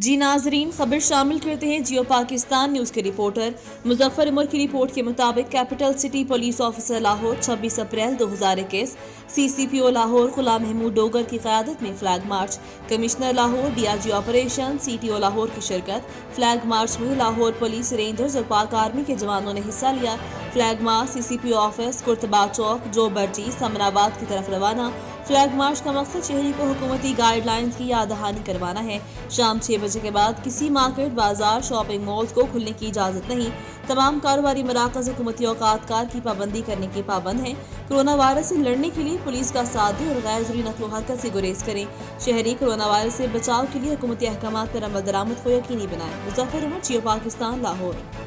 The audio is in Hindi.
जी नाजरीन, खबर शामिल करते हैं जियो पाकिस्तान न्यूज़ के रिपोर्टर मुजफ्फर उमर की रिपोर्ट के मुताबिक capital city police officer Lahore 26 अप्रैल 2021 CCPO लाहौर गुलाम महमूद डोगर की क़यादत में flag march, commissioner Lahore DIG operation CTO Lahore की शिरकत। फ्लैग मार्च में लाहौर पुलिस, रेंजर्स और पाक आर्मी के जवानों ने हिस्सा लिया। Flag march CCPO office Qurtuba चौक जो बर्जी समराबाद की तरफ रवाना। फ्लैग मार्च का मकसद शहरी को हुकूमती गाइडलाइंस की याद दहानी करवाना है। शाम 6 बजे के बाद किसी मार्केट, बाजार, शॉपिंग मॉल्स को खुलने की इजाज़त नहीं। तमाम कारोबारी मराकज़ हुकूमती औकात कार की पाबंदी करने के पाबंद हैं। कोरोना वायरस से लड़ने के लिए पुलिस का साथ दें और गैर ज़रूरी नक़्ल हरकत से गुरेज करें। शहरी कोरोना वायरस से बचाव के लिए हुकूमती अहकामात पर अमल दरामद को यकीनी बनाएं। मुजफ्फर उमर, जियो पाकिस्तान, लाहौर।